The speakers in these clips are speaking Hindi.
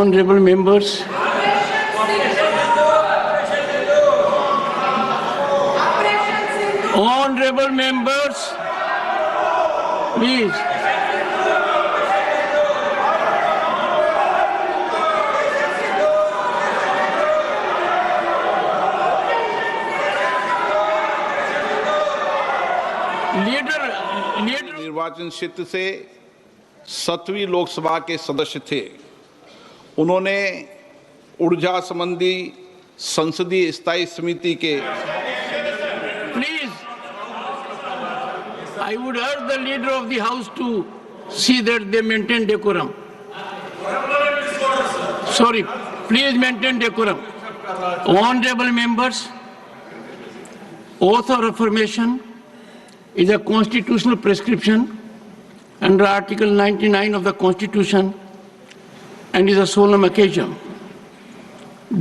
Honorable members, honorable members, please. Leader निर्वाचन क्षेत्र से 7वीं लोकसभा के सदस्य थे। उन्होंने ऊर्जा संबंधी संसदीय स्थायी समिति के Please, I would urge the leader of the house to see that they maintain decorum. Sorry, please maintain decorum. Honorable members, oath of affirmation is a constitutional prescription under Article 99 of the Constitution and is a solemn occasion.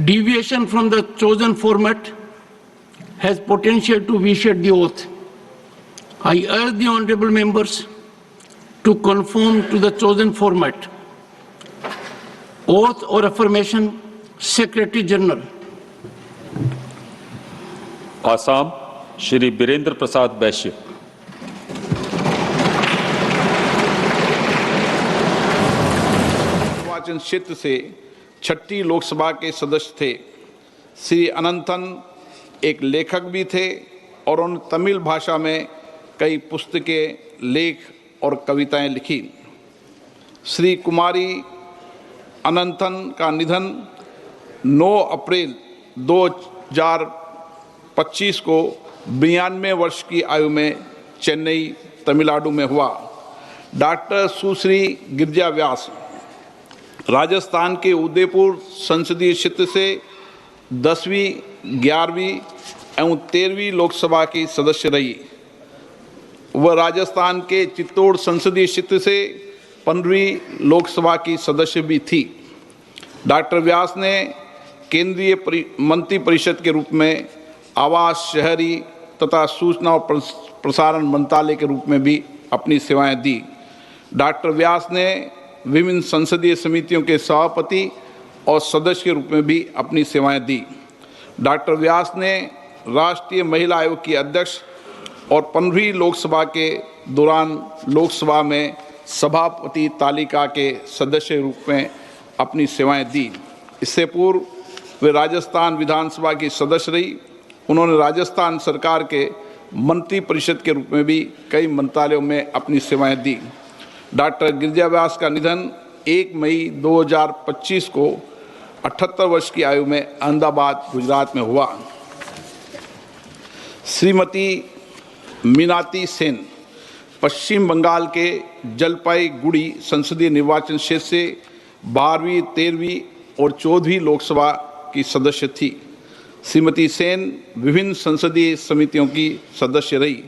Deviation from the chosen format has potential to vitiate the oath. I urge the honorable members to conform to the chosen format. Oath or affirmation, Secretary General. Assam Shri Birendra प्रसाद वैश्य। निर्वाचन क्षेत्र से 6ठी लोकसभा के सदस्य थे। श्री अनंतन एक लेखक भी थे और उन्होंने तमिल भाषा में कई पुस्तकें, लेख और कविताएं लिखी। श्री कुमारी अनंतन का निधन 9 अप्रैल 2025 को 92 वर्ष की आयु में चेन्नई, तमिलनाडु में हुआ। डॉक्टर सुश्री गिरिजा व्यास राजस्थान के उदयपुर संसदीय क्षेत्र से 10वीं, 11वीं एवं 13वीं लोकसभा की सदस्य रही। वह राजस्थान के चित्तौड़ संसदीय क्षेत्र से 15वीं लोकसभा की सदस्य भी थी। डॉक्टर व्यास ने केंद्रीय मंत्री परिषद के रूप में आवास, शहरी तथा सूचना और प्रसारण मंत्रालय के रूप में भी अपनी सेवाएं दी। डॉक्टर व्यास ने विभिन्न संसदीय समितियों के सभापति और सदस्य के रूप में भी अपनी सेवाएं दी। डॉक्टर व्यास ने राष्ट्रीय महिला आयोग की अध्यक्ष और 15वीं लोकसभा के दौरान लोकसभा में सभापति तालिका के सदस्य के रूप में अपनी सेवाएं दी। इससे पूर्व वे राजस्थान विधानसभा की सदस्य रही। उन्होंने राजस्थान सरकार के मंत्री परिषद के रूप में भी कई मंत्रालयों में अपनी सेवाएं दी। डॉक्टर गिरिजा व्यास का निधन 1 मई 2025 को 78 वर्ष की आयु में अहमदाबाद, गुजरात में हुआ। श्रीमती मीनाती सेन पश्चिम बंगाल के जलपाईगुड़ी संसदीय निर्वाचन क्षेत्र से 12वीं, 13वीं और 14वीं लोकसभा की सदस्य थी। श्रीमती सेन विभिन्न संसदीय समितियों की सदस्य रही।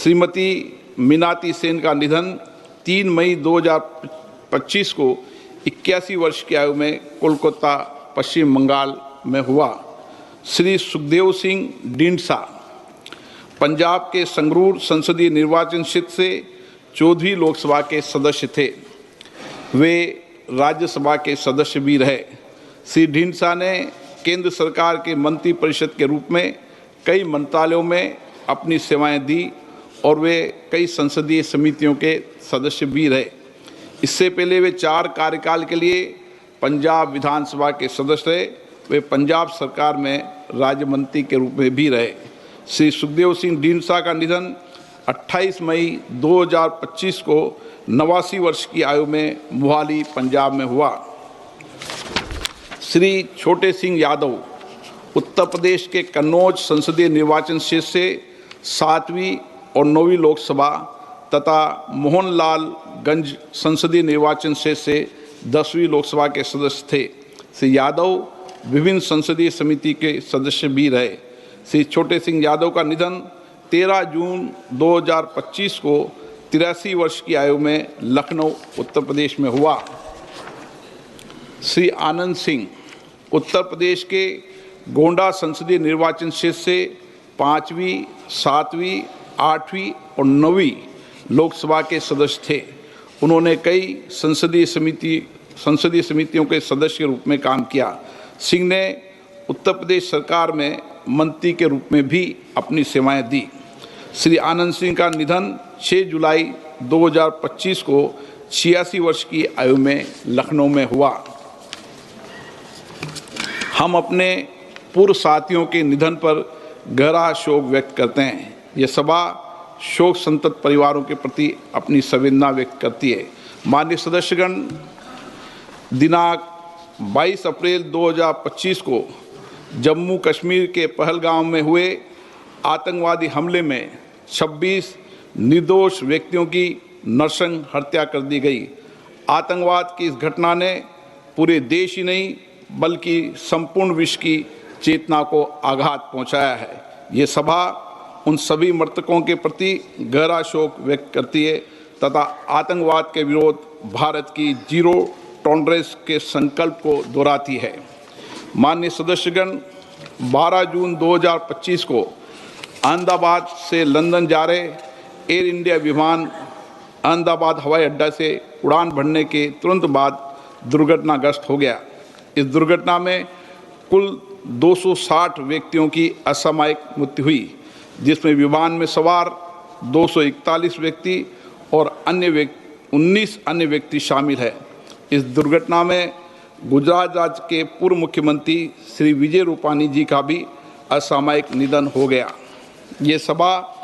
श्रीमती मीनाती सेन का निधन 3 मई 2025 को 81 वर्ष की आयु में कोलकाता, पश्चिम बंगाल में हुआ। श्री सुखदेव सिंह ढींढसा पंजाब के संगरूर संसदीय निर्वाचन क्षेत्र से 14वीं लोकसभा के सदस्य थे। वे राज्यसभा के सदस्य भी रहे। श्री ढींढसा ने केंद्र सरकार के मंत्री परिषद के रूप में कई मंत्रालयों में अपनी सेवाएं दी और वे कई संसदीय समितियों के सदस्य भी रहे। इससे पहले वे 4 कार्यकाल के लिए पंजाब विधानसभा के सदस्य रहे। वे पंजाब सरकार में राज्य मंत्री के रूप में भी रहे। श्री सुखदेव सिंह ढींढसा का निधन 28 मई 2025 को 89 वर्ष की आयु में मोहाली, पंजाब में हुआ। श्री छोटे सिंह यादव उत्तर प्रदेश के कन्नौज संसदीय निर्वाचन क्षेत्र से 7वीं और 9वीं लोकसभा तथा मोहनलालगंज संसदीय निर्वाचन क्षेत्र से 10वीं लोकसभा के सदस्य थे। श्री यादव विभिन्न संसदीय समिति के सदस्य भी रहे। श्री छोटे सिंह यादव का निधन 13 जून 2025 को 83 वर्ष की आयु में लखनऊ, उत्तर प्रदेश में हुआ। श्री आनंद सिंह उत्तर प्रदेश के गोंडा संसदीय निर्वाचन क्षेत्र से 5वीं, 7वीं, 8वीं और 9वीं लोकसभा के सदस्य थे। उन्होंने कई संसदीय समिति संसदीय समितियों के सदस्य के रूप में काम किया। सिंह ने उत्तर प्रदेश सरकार में मंत्री के रूप में भी अपनी सेवाएं दी। श्री आनंद सिंह का निधन 6 जुलाई 2025 को 86 वर्ष की आयु में लखनऊ में हुआ। हम अपने पूर्व साथियों के निधन पर गहरा शोक व्यक्त करते हैं। ये सभा शोक संतप्त परिवारों के प्रति अपनी संवेदना व्यक्त करती है। माननीय सदस्यगण, दिनांक 22 अप्रैल 2025 को जम्मू कश्मीर के पहलगाम में हुए आतंकवादी हमले में 26 निर्दोष व्यक्तियों की नरसंस हत्या कर दी गई। आतंकवाद की इस घटना ने पूरे देश ही नहीं बल्कि संपूर्ण विश्व की चेतना को आघात पहुंचाया है। ये सभा उन सभी मृतकों के प्रति गहरा शोक व्यक्त करती है तथा आतंकवाद के विरोध भारत की जीरो टॉलरेंस के संकल्प को दोहराती है। माननीय सदस्यगण, 12 जून 2025 को अहमदाबाद से लंदन जा रहे एयर इंडिया विमान अहमदाबाद हवाई अड्डा से उड़ान भरने के तुरंत बाद दुर्घटनाग्रस्त हो गया। इस दुर्घटना में कुल 260 व्यक्तियों की असामयिक मृत्यु हुई, जिसमें विमान में सवार 241 व्यक्ति और 19 अन्य व्यक्ति शामिल हैं। इस दुर्घटना में गुजरात राज्य के पूर्व मुख्यमंत्री श्री विजय रूपानी जी का भी असामयिक निधन हो गया। ये सभा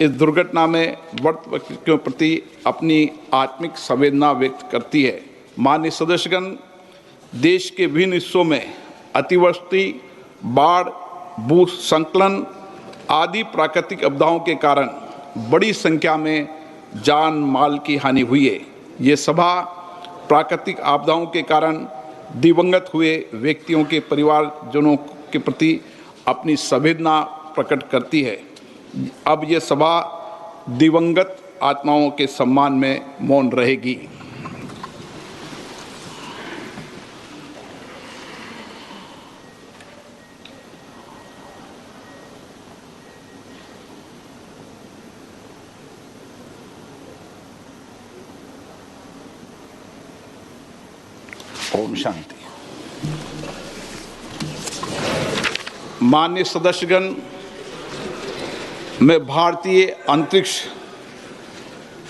इस दुर्घटना में मृत व्यक्तियों के प्रति अपनी आत्मिक संवेदना व्यक्त करती है। माननीय सदस्यगण, देश के विभिन्न हिस्सों में अतिवृष्टि, बाढ़, भूस्खलन आदि प्राकृतिक आपदाओं के कारण बड़ी संख्या में जान माल की हानि हुई है। ये सभा प्राकृतिक आपदाओं के कारण दिवंगत हुए व्यक्तियों के परिवारजनों के प्रति अपनी संवेदना प्रकट करती है। अब ये सभा दिवंगत आत्माओं के सम्मान में मौन रहेगी। ओम शांति। माननीय सदस्यगण, मैं भारतीय अंतरिक्ष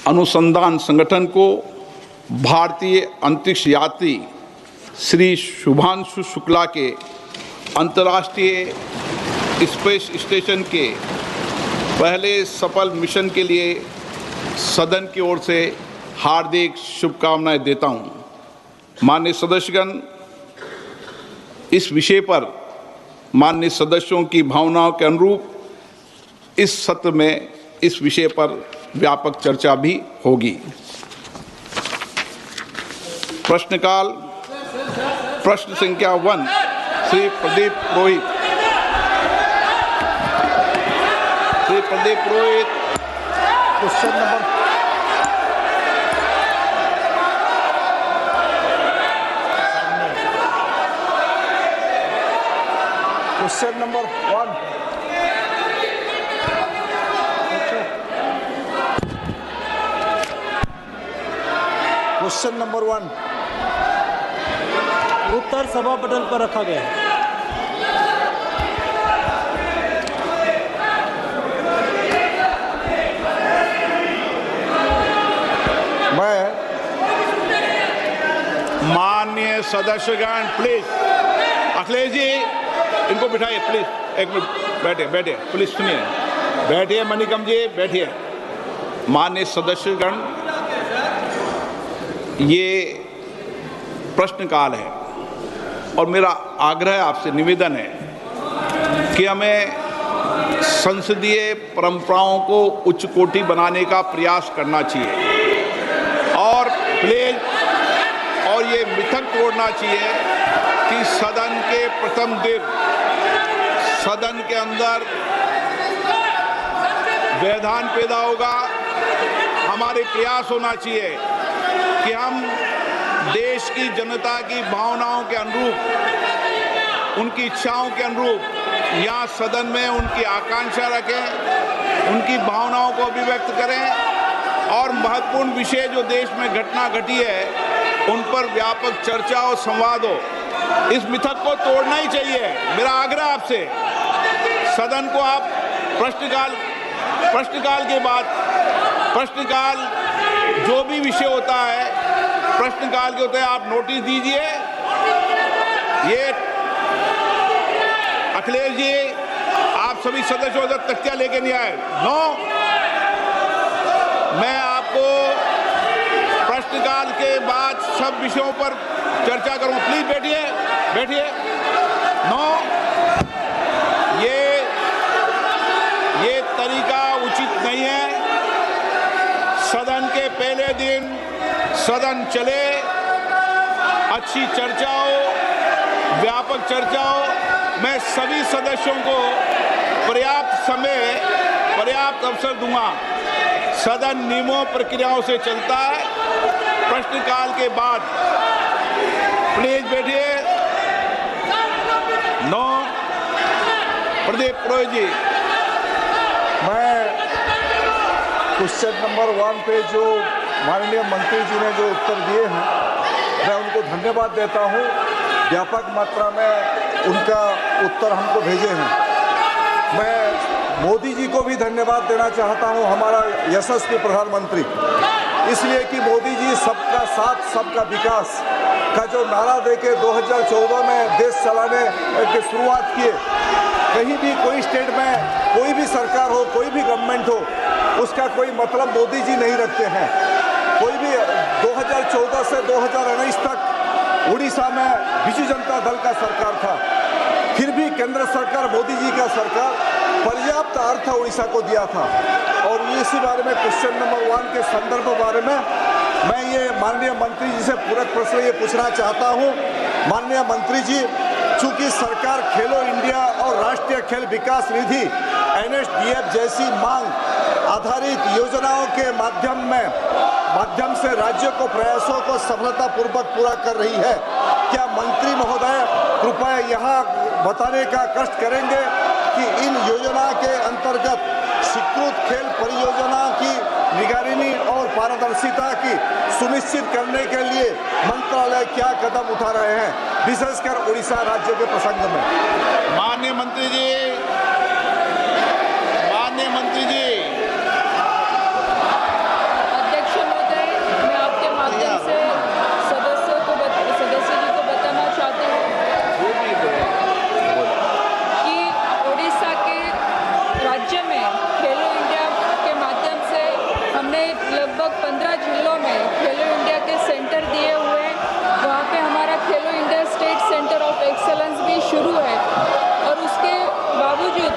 अनुसंधान संगठन को भारतीय अंतरिक्ष यात्री श्री शुभांशु शुक्ला के अंतर्राष्ट्रीय स्पेस स्टेशन के पहले सफल मिशन के लिए सदन की ओर से हार्दिक शुभकामनाएं देता हूं। माननीय सदस्यगण, इस विषय पर माननीय सदस्यों की भावनाओं के अनुरूप इस सत्र में इस विषय पर व्यापक चर्चा भी होगी। प्रश्नकाल। प्रश्न संख्या 1 Shri Pradeep Purohit. Shri Pradeep Purohit, question number Question number 1. Question number 1. उत्तर सभा पटल पर रखा गया है। मैं माननीय सदस्यगण, प्लीज अखिलेश जी इनको बिठाइए प्लीज। एक मिनट बैठिए प्लीज, सुनिए, बैठिए मणिकम जी, बैठिए। माननीय सदस्यगण, ये प्रश्नकाल है और मेरा आग्रह आपसे निवेदन है कि हमें संसदीय परंपराओं को उच्च कोटि बनाने का प्रयास करना चाहिए और प्लीज और ये मिथक तोड़ना चाहिए कि सदन के प्रथम दिन सदन के अंदर व्यवधान पैदा होगा। हमारे प्रयास होना चाहिए कि हम देश की जनता की भावनाओं के अनुरूप, उनकी इच्छाओं के अनुरूप यहाँ सदन में उनकी आकांक्षा रखें, उनकी भावनाओं को अभिव्यक्त करें और महत्वपूर्ण विषय जो देश में घटना घटी है उन पर व्यापक चर्चा और संवाद हो। इस मिथक को तोड़ना ही चाहिए। मेरा आग्रह आपसे, सदन को आप प्रश्नकाल के बाद प्रश्नकाल जो भी विषय होता है प्रश्नकाल के होते हैं, आप नोटिस दीजिए। ये अखिलेश जी, आप सभी सदस्यों तक तख्तियां लेके नहीं आए। नो, मैं आपको प्रश्नकाल के बाद सब विषयों पर चर्चा करूं। प्लीज बैठिए, बैठिए। नो, ये तरीका उचित नहीं है। सदन के पहले दिन सदन चले, अच्छी चर्चा हो, व्यापक चर्चा हो। मैं सभी सदस्यों को पर्याप्त समय, पर्याप्त अवसर दूंगा। सदन नियमों प्रक्रियाओं से चलता है। प्रश्नकाल के बाद प्लीज बैठिए। नो, प्रदीप पुरोहित जी। मैं क्वेश्चन नंबर 1 पे जो माननीय मंत्री जी ने जो उत्तर दिए हैं, मैं उनको धन्यवाद देता हूं। व्यापक मात्रा में उनका उत्तर हमको भेजे हैं। मैं मोदी जी को भी धन्यवाद देना चाहता हूं, हमारा यशस्वी प्रधानमंत्री, इसलिए कि मोदी जी सबका साथ सबका विकास का जो नारा देके 2014 में देश चलाने की शुरुआत किए। कहीं भी कोई स्टेट में कोई भी सरकार हो, कोई भी गवर्नमेंट हो, उसका कोई मतलब मोदी जी नहीं रखते हैं। कोई भी 2014 से 2019 तक उड़ीसा में बीजू जनता दल का सरकार था, फिर भी केंद्र सरकार, मोदी जी का सरकार पर्याप्त अर्थ उड़ीसा को दिया था। और इसी बारे में क्वेश्चन नंबर 1 के संदर्भ बारे में मैं ये माननीय मंत्री जी से पूरक प्रश्न ये पूछना चाहता हूँ। माननीय मंत्री जी, चूंकि सरकार खेलो इंडिया और राष्ट्रीय खेल विकास निधि NSDF जैसी मांग आधारित योजनाओं के माध्यम से राज्यों को प्रयासों को सफलतापूर्वक पूरा कर रही है, क्या मंत्री महोदय कृपया यहाँ बताने का कष्ट करेंगे कि इन योजना के अंतर्गत स्वीकृत खेल परियोजना की निगरानी और पारदर्शिता की सुनिश्चित करने के लिए मंत्रालय क्या कदम उठा रहे हैं, विशेषकर उड़ीसा राज्य के प्रसंग में? माननीय मंत्री जी, अध्यक्ष महोदय, मैं आपके माध्यम से सदस्य जी को बताना चाहती हूँ कि उड़ीसा के राज्य में खेलो इंडिया के माध्यम से हमने लगभग 15 जिलों में खेलो इंडिया के सेंटर दिए हुए हैं। वहाँ पे हमारा खेलो India state centre of excellence भी शुरू है और उसके बावजूद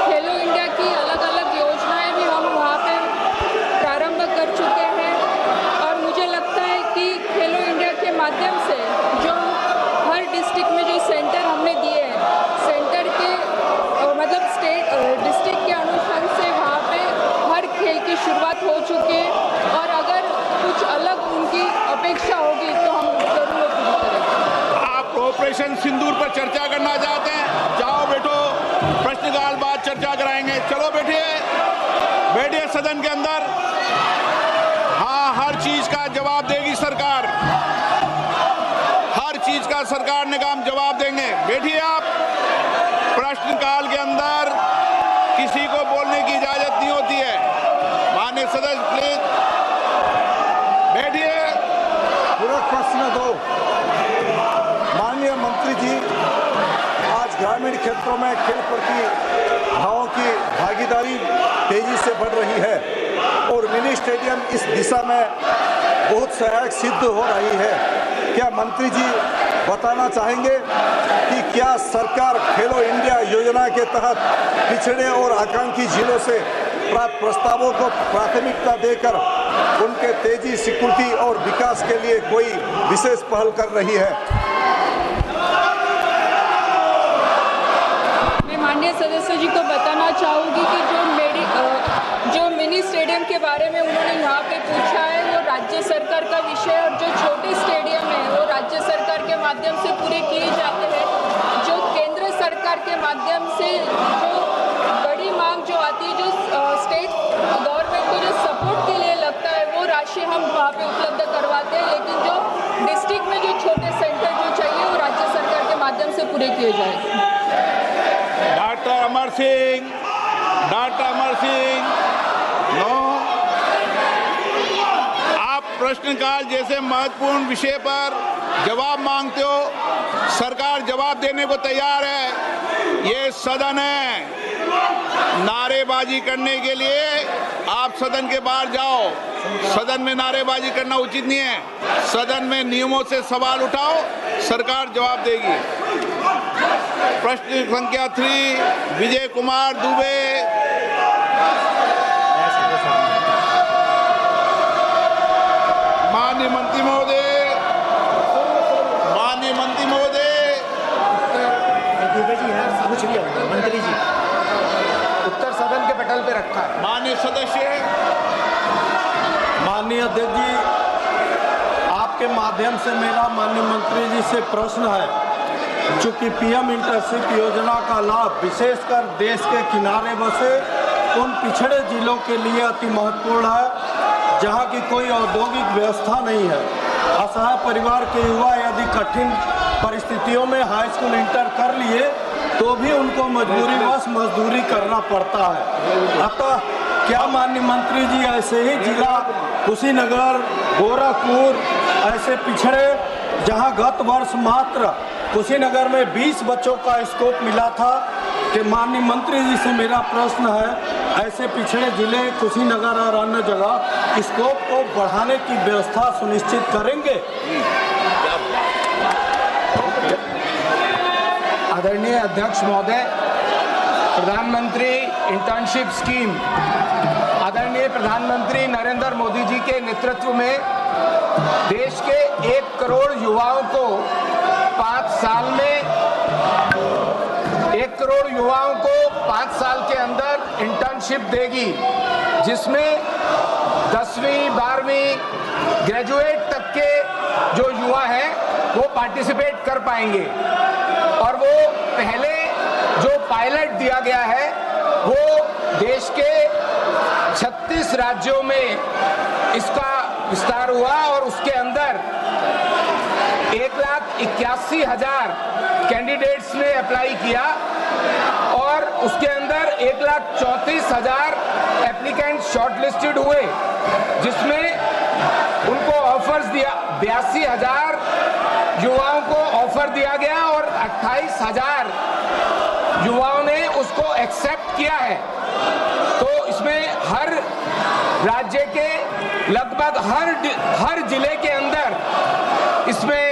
खेलो इंडिया की अलग अलग योजनाएं भी हम वहाँ पे प्रारंभ कर चुके हैं। और मुझे लगता है कि खेलो इंडिया के माध्यम से जो हर डिस्ट्रिक्ट में जो सेंटर हमने दिए हैं, सेंटर के मतलब स्टेट डिस्ट्रिक्ट के अनुसार से वहाँ पे हर खेल की शुरुआत हो चुकी है और अगर कुछ अलग उनकी अपेक्षा होगी तो हम जरूर पूरी करेंगे। आप ऑपरेशन सिंदूर पर चर्चा करना चाहते हैं? जाओ बैठो, प्रश्नकाल बाद चर्चा कराएंगे। चलो बैठिए, बैठिए सदन के अंदर। हाँ, हर चीज का जवाब देगी सरकार, हर चीज का सरकार ने काम जवाब देंगे। बैठिए आप। प्रश्नकाल के अंदर किसी को बोलने की इजाजत नहीं होती है। माननीय सदस्य प्लीज बैठिए। पूरा प्रश्न 2। माननीय मंत्री जी, आज ग्रामीण क्षेत्रों में खेल प्रतिभाओं की भागीदारी तेजी से बढ़ रही है और मिनी स्टेडियम इस दिशा में बहुत सहायक सिद्ध हो रही है। क्या मंत्री जी बताना चाहेंगे कि क्या सरकार खेलो इंडिया योजना के तहत पिछड़े और आकांक्षी जिलों से प्राप्त प्रस्तावों को प्राथमिकता देकर उनके तेजी, स्वीकृति और विकास के लिए कोई विशेष पहल कर रही है? मैं माननीय सदस्य जी को बताना चाहूँगी कि जो मिनी स्टेडियम के बारे में उन्होंने यहाँ पे पूछा है वो राज्य सरकार का विषय है और जो छोटे स्टेडियम है वो राज्य सरकार के माध्यम से पूरे किए जाते हैं। जो केंद्र सरकार के माध्यम से जो बड़ी मांग जो आती है, जो स्टेट गवर्नमेंट को जो सपोर्ट के लिए लगता है, वो राशि हम वहाँ पे उपलब्ध करवाते हैं। लेकिन जो पूरे किए जाए। Doctor Amar Singh, no. आप प्रश्नकाल जैसे महत्वपूर्ण विषय पर जवाब मांगते हो, सरकार जवाब देने को तैयार है। ये सदन है, नारेबाजी करने के लिए आप सदन के बाहर जाओ। सदन में नारेबाजी करना उचित नहीं है। सदन में नियमों से सवाल उठाओ, सरकार जवाब देगी। प्रश्न संख्या 3 विजय कुमार दुबे। माननीय मंत्री महोदय, मंत्री जी उत्तर सदन के पटल पे रखा है। माननीय सदस्य। माननीय अध्यक्ष जी, आपके माध्यम से मेरा माननीय मंत्री जी से प्रश्न है। चूँकि पीएम इंटर्नशिप योजना का लाभ विशेषकर देश के किनारे बसे उन पिछड़े जिलों के लिए अति महत्वपूर्ण है जहां की कोई औद्योगिक व्यवस्था नहीं है। असहाय परिवार के युवा यदि कठिन परिस्थितियों में हाई स्कूल इंटर कर लिए तो भी उनको मजबूरीवश मजदूरी करना पड़ता है। अतः क्या माननीय मंत्री जी ऐसे ही जिला कुशीनगर, गोरखपुर ऐसे पिछड़े जहां गत वर्ष मात्र कुशीनगर में 20 बच्चों का स्कोप मिला था कि माननीय मंत्री जी से मेरा प्रश्न है, ऐसे पिछड़े जिले कुशीनगर और अन्य जगह स्कोप को बढ़ाने की व्यवस्था सुनिश्चित करेंगे? आदरणीय अध्यक्ष महोदय, प्रधानमंत्री इंटर्नशिप स्कीम आदरणीय प्रधानमंत्री नरेंद्र मोदी जी के नेतृत्व में देश के 1 करोड़ युवाओं को 5 साल में 1 करोड़ युवाओं को 5 साल के अंदर इंटर्नशिप देगी, जिसमें 10वीं 12वीं ग्रेजुएट तक के जो युवा हैं वो पार्टिसिपेट कर पाएंगे। और वो पहले जो पायलट दिया गया है वो देश के 36 राज्यों में इसका विस्तार हुआ और उसके अंदर 1,81,000 कैंडिडेट्स ने अप्लाई किया और उसके अंदर 1,34,000 एप्लीकेंट शॉर्टलिस्टेड हुए, जिसमें उनको ऑफर्स दिया 82,000 युवाओं को ऑफर दिया गया और 28,000 युवाओं ने उसको एक्सेप्ट किया है। तो इसमें हर राज्य के लगभग हर जिले के अंदर इसमें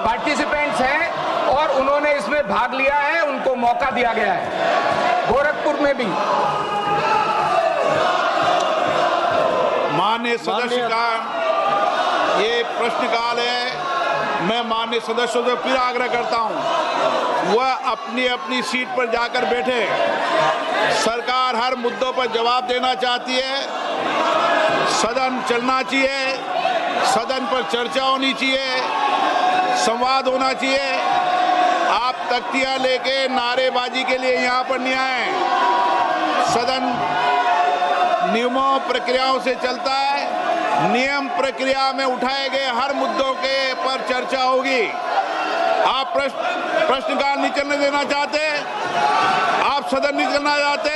पार्टिसिपेंट्स हैं और उन्होंने इसमें भाग लिया है, उनको मौका दिया गया है। गोरखपुर में भी माननीय सदस्य का ये प्रश्नकाल है। मैं माननीय सदस्यों से फिर आग्रह करता हूं, वह अपनी अपनी सीट पर जाकर बैठे। सरकार हर मुद्दों पर जवाब देना चाहती है। सदन चलना चाहिए, सदन पर चर्चा होनी चाहिए, संवाद होना चाहिए। आप तख्तियां लेके नारेबाजी के लिए यहाँ पर नहीं आए। सदन नियमों प्रक्रियाओं से चलता है। नियम प्रक्रिया में उठाए गए हर मुद्दों के पर चर्चा होगी। आप प्रश्नकाल नहीं चलने देना चाहते, आप सदन नहीं चलना चाहते,